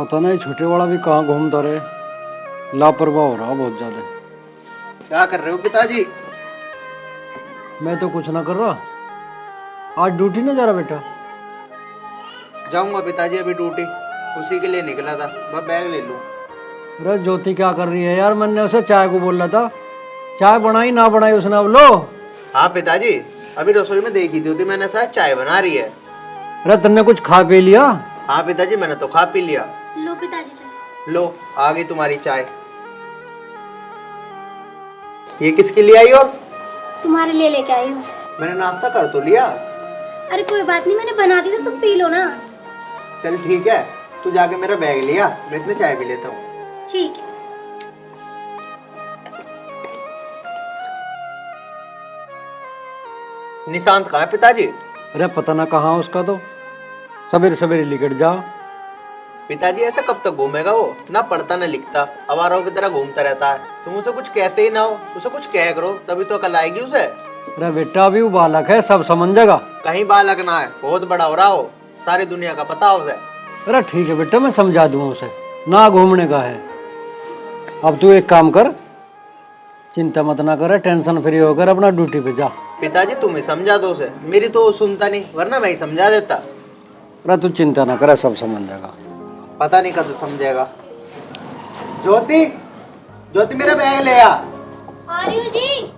पता नहीं छोटे वाला भी कहाँ घूमता रहे, लापरवाह हो रहा बहुत ज्यादा। क्या कर रहे हो पिताजी? मैं तो कुछ ना कर रहा, आज ड्यूटी ना जा रहा बेटा। जाऊंगा पिताजी अभी ड्यूटी, उसी के लिए निकला था, बस बैग ले लूं। अरे ज्योति क्या कर रही है यार, मैंने उसे चाय को बोला था, चाय बनाई ना बनाई उसने, अब लो। हाँ पिताजी, अभी रसोई में देखी थी मैंने, शायद चाय बना रही है। अरे तुमने कुछ खा पी लिया? हाँ पिताजी मैंने तो खा पी लिया। लो पिताजी चाय। लो आ गई तुम्हारी चाय। ये किसके लिए आई हो? तुम्हारे लिए लेके आई हूँ। मैंने नाश्ता कर तो लिया। अरे कोई बात नहीं, मैंने बना दी तो तुम पी लो ना। चल ठीक है, तू जाके मेरा बैग लिया, मैं इतने चाय पी लेता हूँ। ठीक है। निशांत कहाँ है पिताजी? अरे पता ना कहाँ उसका, तो सवेरे सवेरे निकट जा। पिताजी ऐसे कब तक घूमेगा वो? ना पढ़ता ना लिखता, आवाराओं की तरह घूमता रहता है। तुम उसे कुछ कहते ही ना हो, उसे कुछ कह करो तभी तो अकल आएगी उसे। अरे बेटा अभी वो बालक है, सब समझेगा। कहीं बालक ना है, बहुत बड़ा हो रहा हो, सारी दुनिया का पता हो उसे। अरे ठीक है बेटा, मैं समझा दूंगा उसे, ना घूमने का है। अब तू एक काम कर, चिंता मत ना कर, टेंशन फ्री होकर अपना ड्यूटी पे जा। पिताजी तुम ही समझा दो उसे, मेरी तो वो सुनता नहीं, वरना मैं ही समझा देता। अरे तू चिंता ना कर, सब समझ जाएगा। पता नहीं कब समझेगा। ज्योति, ज्योति मेरा बैग ले आ। रही हूँ जी।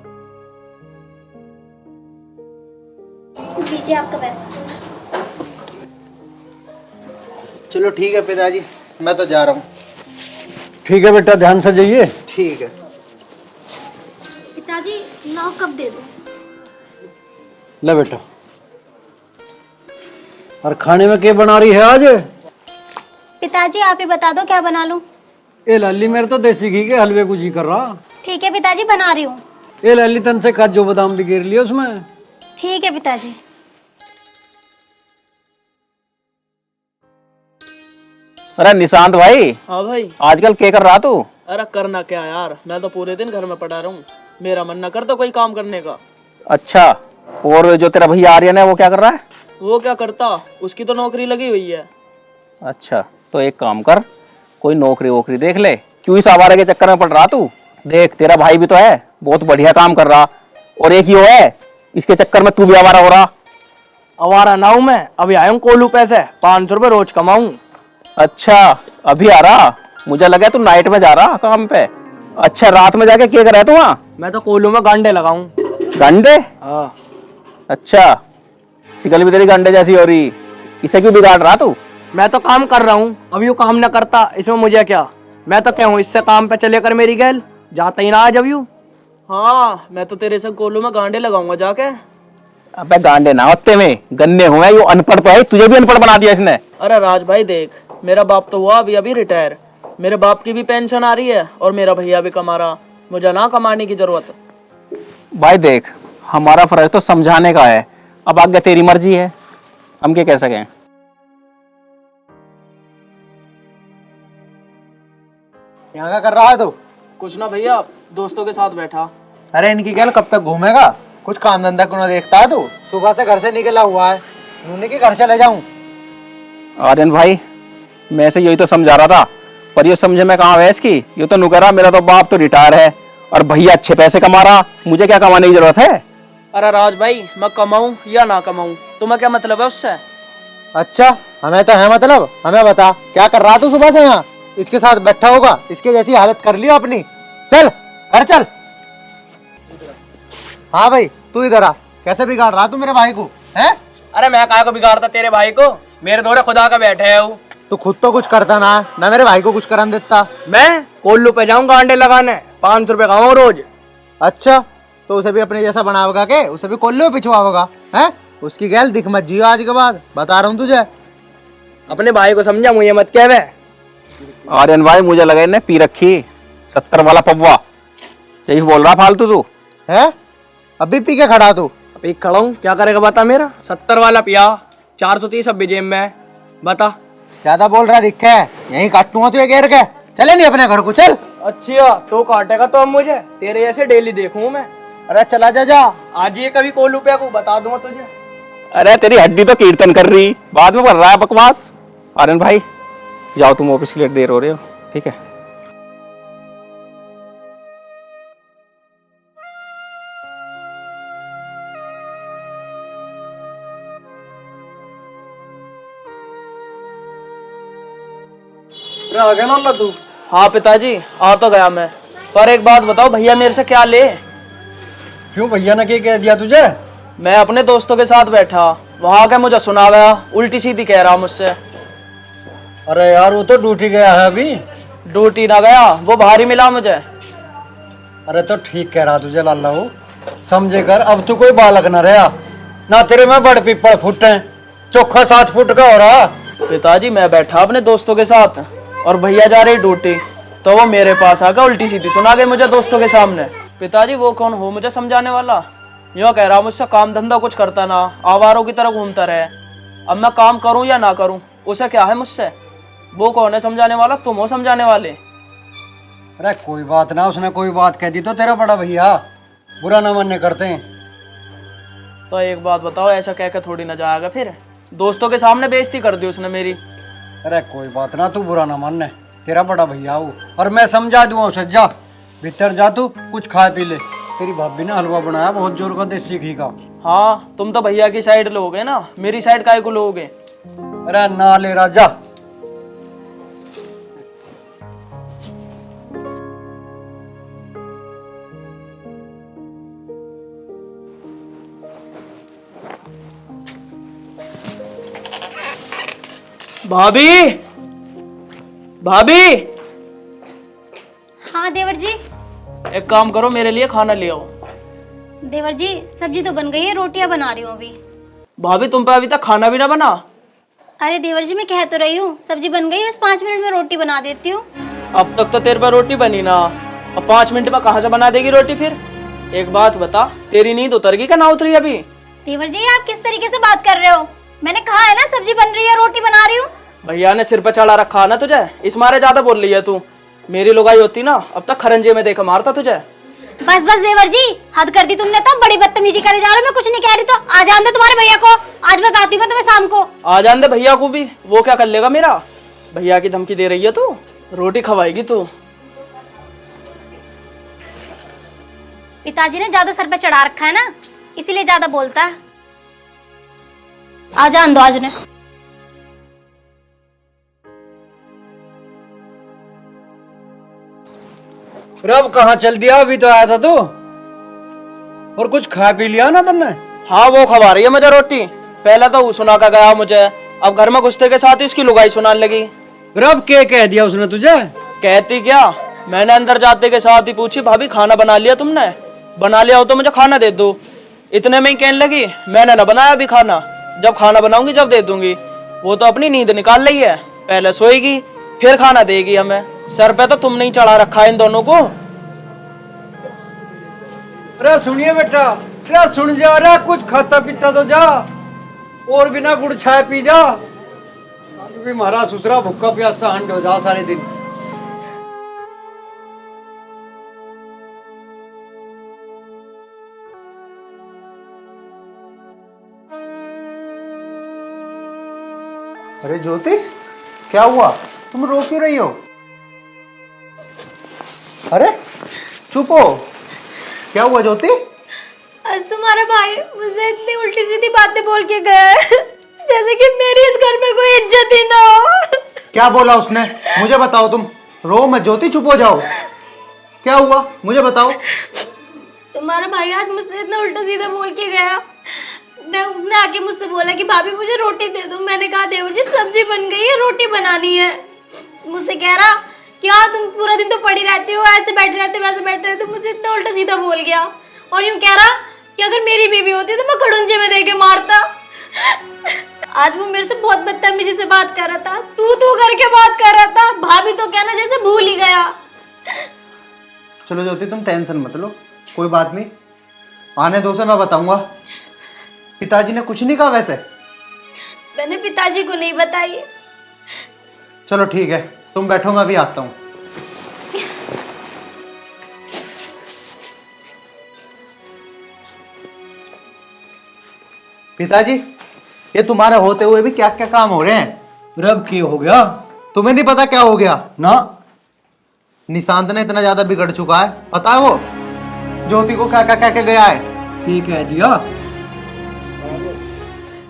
लीजिए आपका बैग। चलो ठीक है पिताजी, मैं तो जा रहा हूँ। ठीक है बेटा, ध्यान से जाइए। ठीक है। पिताजी लाओ कब दे दो। ले बेटा। और खाने में क्या बना रही है आज? पिताजी आप ही बता दो क्या बना लूं। ए लाली, मेरे तो देसी घी के हलवे को जी कर रहा। ठीक है पिताजी, बना रही हूँ। ए लाली, तन से काजू बादाम भी गिर लिया उसमें। ठीक है पिताजी। अरे निशांत भाई। हाँ भाई। आजकल क्या कर रहा तू? अरे करना क्या यार, मैं तो पूरे दिन घर में पड़ा रहूं, मेरा मन न करता कोई काम करने का। अच्छा, और जो तेरा भैया आर्यन है वो क्या कर रहा है? वो क्या करता, उसकी तो नौकरी लगी हुई है। अच्छा, तो एक काम कर, कोई नौकरी वोकरी देख ले, क्यों इस आवारा के चक्कर में पड़ रहा तू? देख तेरा भाई भी तो है, बहुत बढ़िया काम कर रहा, और एक ही वो है, इसके चक्कर में तू भी आवारा हो रहा। आवारा ना हूं मैं, अभी आया हूँ कोल्हू पैसे 500 रुपए रोज कमाऊं। अच्छा, अभी आ रहा, मुझे लगा तू नाइट में जा रहा काम पे। अच्छा, रात में जाके क्या कर रहा है तू वहाँ? मैं तो कोल्हू में गांडे लगाऊं। गंडे? हाँ। अच्छा, शिकल भी तेरी गंडे जैसी हो रही, इसे क्यों बिगाड़ रहा तू? मैं तो काम कर रहा हूँ, अभी वो काम न करता, इसमें मुझे क्या? मैं तो क्या हूँ, इससे काम पे चले कर मेरी गैल जाता ही ना आज अभी। हाँ, मैं तो तेरे से कोल्हू में गांडे लगाऊंगा जाके। अबे गांडे ना होते में गन्ने हुए, यो अनपढ़ तो है, तुझे भी अनपढ़ बना दिया इसने। अरे राज भाई देख, मेरा बाप तो हुआ अभी अभी रिटायर, मेरे बाप की भी पेंशन आ रही है और मेरा भैया भी कमा रहा, मुझे ना कमाने की जरूरत। भाई देख, हमारा फर्ज तो समझाने का है, अब आगे तेरी मर्जी है, हम क्या कह सकें। यहाँ क्या कर रहा है तू? कुछ ना भैया, दोस्तों के साथ बैठा। अरे इनकी गैल कब तक घूमेगा? कुछ काम धंधा क्यों ना देखता है तू? सुबह से घर से निकला हुआ है, उन्हीं के घर चले जाऊं। आर्यन भाई, मैं से यही तो समझा रहा था, पर ये समझे मैं कहाँ वैस की, ये तो नुकरा, मेरा तो बाप तो रिटायर है और भैया अच्छे पैसे कमा रहा, मुझे क्या कमाने की जरूरत है? अरे राज भाई, मैं कमाऊं या ना कमाऊं, तुम्हें क्या मतलब है उससे? अच्छा, हमें तो है मतलब, हमें बता क्या कर रहा तू सुबह से यहाँ? इसके साथ बैठा होगा, इसके जैसी हालत कर लियो अपनी। चल घर चल। हाँ भाई, तू इधर आ, कैसे बिगाड़ रहा तू मेरे भाई को है? अरे मैं काय को बिगाड़ता तेरे भाई को, मेरे दोरे खुदा का बैठे है वो। तू खुद तो कुछ करता ना मेरे भाई को कुछ करन देता। मैं कोल्लू पे जाऊंगा अंडे लगाने, 500 रुपए खाऊं रोज। अच्छा, तो उसे भी अपने जैसा बनाओगा के? उसे भी कोल्लू पिछवाओगा है? उसकी गैल दिख मत जियो आज के बाद, बता रहा हूँ तुझे। अपने भाई को समझा, मुझे मत कहवे। आर्यन भाई, मुझे लगा इन्हें पी रखी 70 वाला पब्वा, यही बोल रहा फालतू तू है? अभी पी के खड़ा तू? अभी खड़ा हूं, क्या करेगा बता? मेरा 70 वाला पिया, 430 अब जेब में, बता। ज्यादा बोल रहा दिखे, यही काटूंगा तुझे घेर के। चले नहीं अपने घर को, चल। अच्छा, तो काटेगा तो अब मुझे, तेरे जैसे डेली देखूं मैं। अरे चला जा। आज ये कभी कोल्लू पे को बता दूंगा तुझे। अरे तेरी हड्डी तो कीर्तन कर रही, बाद में कर रहा है बकवास। आर्यन भाई, जाओ तुम ऑफिस के लिए देर हो रहे हो, ठीक है। अरे आ गया लाला तू? हाँ पिताजी आ तो गया मैं, पर एक बात बताओ भैया मेरे से क्या ले? क्यों भैया ने क्या कह दिया तुझे? मैं अपने दोस्तों के साथ बैठा, वहां के मुझे सुना गया, उल्टी सीधी कह रहा मुझसे। अरे यार वो तो ड्यूटी गया है अभी। ड्यूटी ना गया, वो बाहर ही मिला मुझे। अरे तो ठीक कह रहा तुझे लाला वो, समझे कर, अब तू कोई बालक न रहा ना, तेरे में बड़ पीपड़ फुट है, चोखा 7 फुट का हो रहा। पिताजी मैं बैठा अपने दोस्तों के साथ और भैया जा रही ड्यूटी, तो वो मेरे पास आकर उल्टी सीधी सुना गई मुझे दोस्तों के सामने। पिताजी वो कौन हो मुझे समझाने वाला? यूँ कह रहा मुझसे काम धंधा कुछ करता ना, आवारों की तरह घूमता रहे। अब मैं काम करूं या ना करूं, उसे क्या है मुझसे? वो कौन है समझाने वाला? तुम हो समझाने वाले। अरे कोई बात ना, उसने कोई बात कह दी तो तेरा बड़ा भैया बुरा ना मानने करते हैं। तो एक बात बताओ, ऐसा कह के थोड़ी ना जाएगा, फिर दोस्तों के सामने बेइज्जती कर दी उसने मेरी। अरे कोई बात ना, तू बुरा ना मानने, तेरा बड़ा भैया हो, और मैं समझा दूंगा उसे। जा भीतर जा, तू कुछ खा पी ले, तेरी भाभी ने हलवा बनाया बहुत जोर का देसी घी का। हाँ तुम तो भैया की साइड लोगे ना, मेरी साइड काहे को लोगे? अरे ना ले राजा। भाभी, भाभी हाँ देवर जी। एक काम करो, मेरे लिए खाना ले आओ। देवर जी सब्जी तो बन गई है, रोटियां बना रही हूँ अभी। भाभी तुम पे अभी तक खाना भी ना बना? अरे देवर जी मैं कह तो रही हूँ सब्जी बन गई है, बस 5 मिनट में रोटी बना देती हूँ। अब तक तो तेरे पर रोटी बनी ना, अब 5 मिनट में कहाँ से बना देगी रोटी फिर? एक बात बता, तेरी नींद उतर गई क्या ना उतरी अभी? देवर जी आप किस तरीके से बात कर रहे हो? मैंने कहा है ना सब्जी बन रही है, रोटी बना रही हूँ। भैया ने सिर पे चढ़ा रखा है ना तुझे, इस मारे ज्यादा बोल रही है तू। मेरी लुगाई होती ना अब तक खरंजे में देखा मारता तुझे। बस बस देवर जी हद कर दी तुमने, तो बड़ी बदतमीजी करे जा रहे हो। मैं कुछ नहीं कह रही, तो आ जान दो तुम्हारे भैया को, आज बताती हूँ मैं तुम्हें शाम को। आ जान दे भैया को भी, वो क्या कर लेगा मेरा? भैया की धमकी दे रही है तू, रोटी खवाएगी तू। पिताजी ने ज्यादा सर पे चढ़ा रखा है ना, इसीलिए ज्यादा बोलता है। आ जान दो आज उन्हें। अब कहाँ चल दिया? अभी तो आया था तू, और कुछ खा पी लिया ना तुमने? हाँ वो खवा रही है मुझे रोटी, पहले तो वो सुना का गया मुझे, अब घर में घुसते के साथ ही उसकी लुगाई सुनाने लगी। अब क्या कह दिया उसने तुझे? कहती क्या, मैंने अंदर जाते के साथ ही पूछी, भाभी खाना बना लिया तुमने? बना लिया हो तो मुझे खाना दे दो। इतने में ही कहने लगी, मैंने ना बनाया अभी खाना, जब खाना बनाऊंगी जब दे दूंगी। वो तो अपनी नींद निकाल रही है, पहले सोएगी फिर खाना देगी हमें। सर पे तो तुमने ही चढ़ा रखा है इन दोनों को। अरे सुनिए बेटा, अरे सुन जा रहा, कुछ खाता पीता तो जा, और बिना गुड़ छाए पी जा। भी मारा सुसरा भूखा प्यासा हंड हो जा सारे दिन। अरे ज्योति क्या हुआ, तुम रो क्यों रही हो? अरे चुप हो, क्या हुआ ज्योति? आज तुम्हारा भाई मुझसे इतनी उल्टी सीधी बातें बोल के गया है, जैसे कि मेरी इस घर में कोई इज्जत ही ना हो। क्या बोला उसने, मुझे बताओ। तुम रो मत ज्योति, चुप हो जाओ। क्या हुआ मुझे बताओ। तुम्हारा भाई आज मुझसे इतना उल्टा सीधा बोल के गया। उसने आके मुझसे बोला कि भाभी मुझे रोटी दे दो। मैंने कहा देवर जी सब्जी बन गई है, रोटी बनानी है। मुझसे कह रहा कि हाँ तुम पूरा दिन तो पड़ी रहती हो, ऐसे बैठे रहते वैसे बैठे रहते। मुझे इतना उल्टा सीधा बोल गया, और यूं कह रहा कि अगर मेरी बीवी होती तो मैं खड़ूंजे में देके मारता। आज वो मेरे से बहुत बदतमीजी से बात कर रहा था, तू करके बात कर रहा था। भाभी तो कहना जैसे भूल ही गया। चलो ज्योति तुम टेंशन मत लो, कोई बात नहीं, आने दो से मैं बताऊंगा। पिताजी ने कुछ नहीं कहा वैसे? मैंने पिताजी को नहीं बताई। चलो ठीक है, तुम बैठो मैं भी आता हूँ। पिताजी ये तुम्हारे होते हुए भी क्या क्या काम हो रहे हैं? रब की हो गया, तुम्हें नहीं पता क्या हो गया? ना। निशांत ने इतना ज्यादा बिगड़ चुका है, पता है वो ज्योति को क्या क्या कह के गया है? ये कह दिया?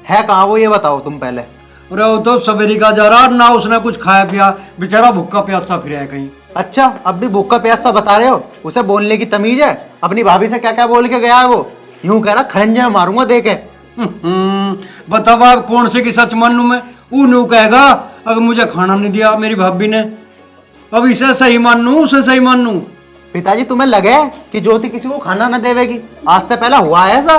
है कहाँ वो, ये बताओ तुम पहले। अरे वो तो सवेरे का जा रहा, ना उसने कुछ खाया पिया, बेचारा भूखा प्यासा फिर है कहीं। अच्छा, अब भी भूख का प्यासा बता रहे हो? उसे बोलने की तमीज है? अपनी भाभी से क्या क्या बोल के गया है वो? यूं कह रहा खंजे मारूंगा देखे। बताओ आप कौन से की सच मानू मैं? ऊ कहेगा अगर मुझे खाना नहीं दिया मेरी भाभी ने, अब इसे सही मानू उसे सही मानू? पिताजी तुम्हें लगे कि ज्योति किसी को खाना न देवेगी? आज से पहला हुआ है ऐसा?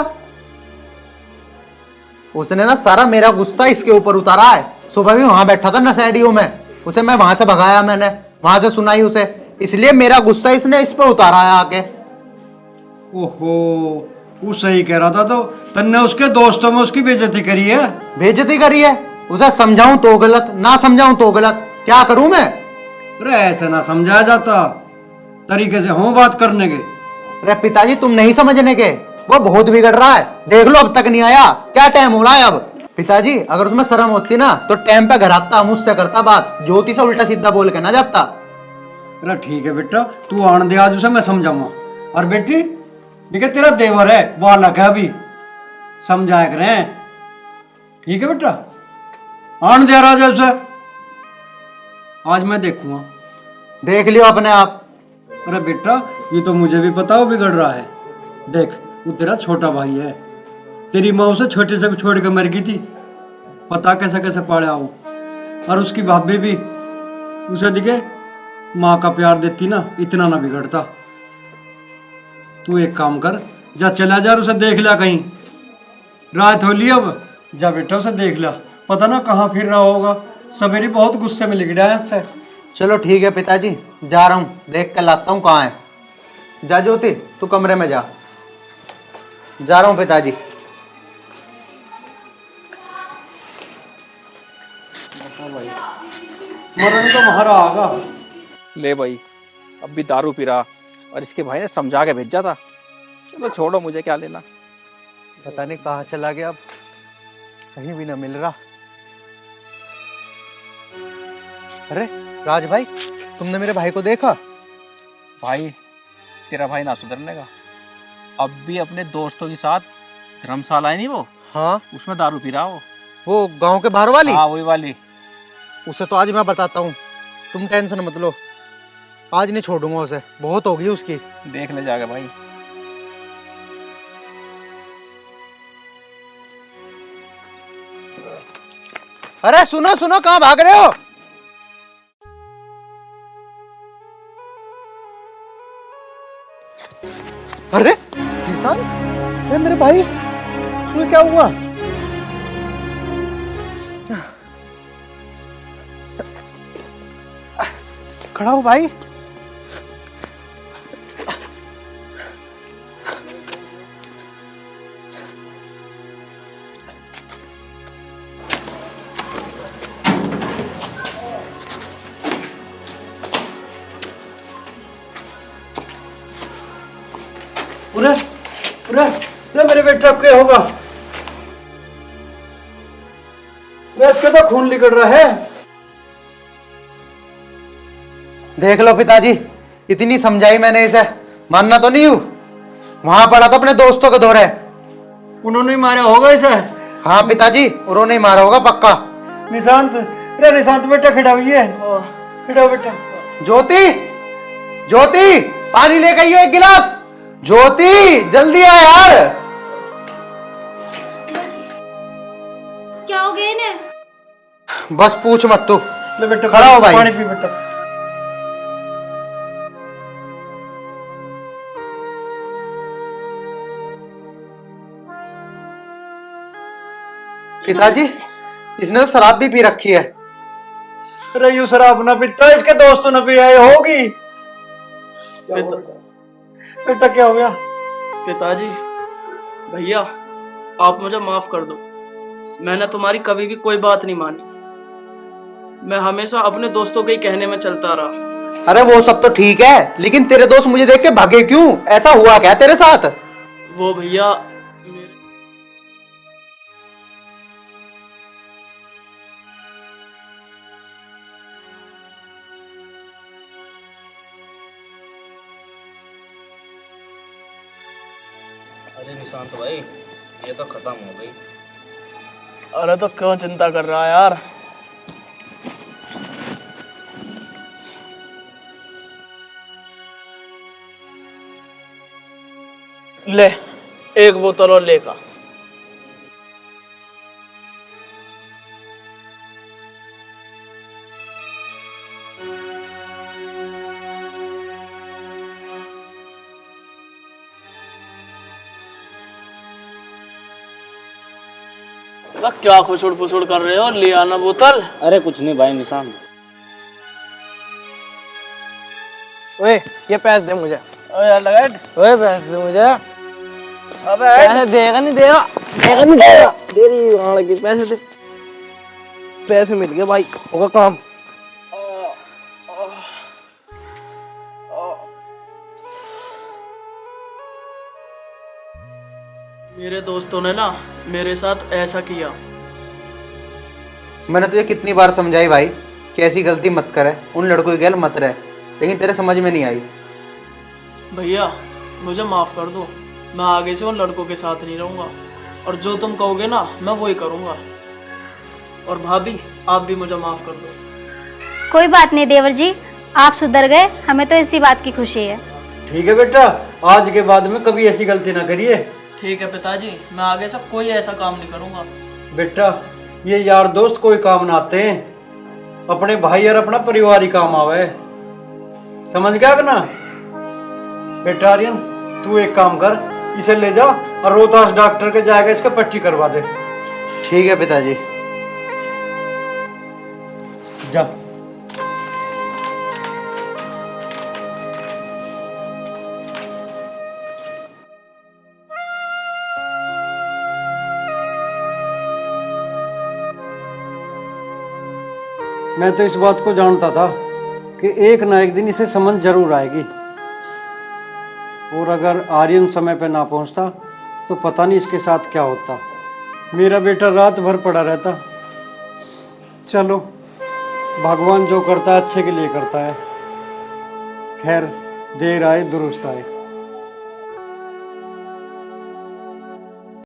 उसने ना सारा मेरा गुस्सा इसके ऊपर उतारा है। सुबह भी वहां बैठा था नशेड़ियों में, उसे मैं वहां से भगाया, मैंने वहां से सुनाई उसे, इसलिए मेरा गुस्सा इसने इस पे उतारा है आके। ओहो, वो सही कह रहा था तो तन्ने उसके दोस्तों में उसकी बेइज्जती करी है। बेइज्जती करी है? उसे समझाऊं तो गलत, ना समझाऊं तो गलत, क्या करूं मैं? अरे ऐसे ना समझाया जाता, तरीके से हो बात करने के। अरे पिताजी तुम नहीं समझने के, वो बहुत बिगड़ रहा है, देख लो अब तक नहीं आया, क्या टाइम हो रहा है अब? पिताजी अगर तुम्हें शर्म होती ना तो टाइम पे घर आता, मुझसे करता बात, ज्योति से उल्टा सीधा बोल के ना जाता। अरे ठीक है बेटा, तू आन दे आज उसे, मैं समझाऊंगा। और बेटी देखिए तेरा देवर है, वो अलग है, अभी समझाया करें, ठीक है बेटा? आन दे राजा उसे, आज मैं देखूंगा। देख लियो अपने आप। अरे बेटा ये तो मुझे भी पता वो बिगड़ रहा है। देख वो तेरा छोटा भाई है, तेरी माँ उसे छोटे से छोड़ के मर गई थी, पता कैसे कैसे पाला वो। और उसकी भाभी भी उसे दिखे माँ का प्यार देती ना, इतना ना बिगड़ता। तू एक काम कर, जा चला जा और उसे देख लिया कहीं, रात हो ली अब, जा बेटा उसे देख लिया, पता ना कहाँ फिर रहा होगा, सवेरे बहुत गुस्से में लिख रहा है इससे। चलो ठीक है पिताजी, जा रहा हूँ, देख कर लाता हूँ कहाँ है। जा ज्योति तू कमरे में जा रहा हूँ पिताजी। मरण तो महारा आगा। ले भाई, अब भी दारू पी रहा, और इसके भाई ने समझा के भेजा था। चलो छोड़ो, मुझे क्या लेना। पता नहीं कहाँ चला गया, अब कहीं भी ना मिल रहा। अरे राज भाई, तुमने मेरे भाई को देखा? भाई तेरा भाई ना सुधरने का, अब भी अपने दोस्तों के साथ धर्मशाला है नहीं वो, हाँ उसमें दारू पी रहा वो गांव के बाहर वाली? हाँ वही वाली। उसे तो आज मैं बताता हूँ, तुम टेंशन मत लो, आज नहीं छोड़ूंगा उसे, बहुत होगी उसकी। देख ले जाके भाई। अरे सुनो सुनो, कहाँ भाग रहे हो? अरे निशांत, अरे मेरे भाई, तुम्हें क्या हुआ? खड़ा हो भाई। उरे उरे उरे मेरे बेटा अब क्या होगा? उरे इसका तो खून निकल रहा है। देख लो पिताजी, इतनी समझाई मैंने इसे, मानना तो नहीं हूं। वहां पड़ा था अपने दोस्तों के दौरे। उन्होंने ही मारा होगा इसे। हाँ पिताजी, उन्होंने ही मारा होगा पक्का। निशांत, अरे निशांत बेटा खड़ा हुई है, खड़ा बेटा। ज्योति, ज्योति पानी लेकर आइयो एक गिलास। ज्योति जल्दी आ यार। क्या हो गया इन्हें? बस पूछ मत तू, ले बेटा खड़ा हो भाई। पानी पी बेटा। पिताजी इसने तो शराब भी पी रखी है। अरे यू शराब ना पीता, इसके दोस्तों ने पी आई होगी। बेटा क्या हो गया? पिताजी, भैया आप मुझे माफ कर दो, मैंने तुम्हारी कभी भी कोई बात नहीं मानी। मैं हमेशा अपने दोस्तों के ही कहने में चलता रहा। अरे वो सब तो ठीक है, लेकिन तेरे दोस्त मुझे देख के भागे क्यों? ऐसा हुआ क्या तेरे साथ? वो भैया अरे निशांत भाई, ये तो खत्म हो गई। अरे तो क्यों चिंता कर रहा है यार? ले, एक बोतल और लेगा। क्या खुसुड़ फुसुड़ कर रहे हो? ले आना बोतल। अरे कुछ नहीं भाई निशांत। ओए ये पैसे दे मुझे। ओए लगा। ओए पैसे दे मुझे। अबे पैसे देगा नहीं देगा, देगा नहीं देगा। दे रही है लगी, पैसे दे। पैसे मिल गए भाई, होगा काम। मेरे दोस्तों ने ना मेरे साथ ऐसा किया। मैंने तुझे कितनी बार समझाई भाई कि ऐसी गलती मत करे, उन लड़कों की गैल मत रहे, लेकिन तेरे समझ में नहीं आई। भैया मुझे माफ कर दो, मैं आगे से उन लड़कों के साथ नहीं रहूंगा और जो तुम कहोगे ना मैं वही करूंगा। और भाभी आप भी मुझे माफ कर दो। कोई बात नहीं देवर जी, आप सुधर गए, हमें तो इसी बात की खुशी है। ठीक है बेटा, आज के बाद में कभी ऐसी गलती ना करिए। ठीक है पिताजी, मैं आगे से कोई ऐसा काम नहीं करूंगा। बेटा ये यार दोस्त कोई काम ना आते हैं, अपने भाई और अपना परिवार ही काम आवे, समझ गया कि ना? बेटा आर्यन तू एक काम कर, इसे ले जा और रोहतास डॉक्टर के जाएगा, इसका पट्टी करवा दे। ठीक है पिताजी। जा। मैं तो इस बात को जानता था कि एक ना एक दिन इसे समझ जरूर आएगी, और अगर आर्यन समय पे ना पहुंचता तो पता नहीं इसके साथ क्या होता। मेरा बेटा रात भर पड़ा रहता। चलो भगवान जो करता है अच्छे के लिए करता है। खैर देर आए दुरुस्त आए।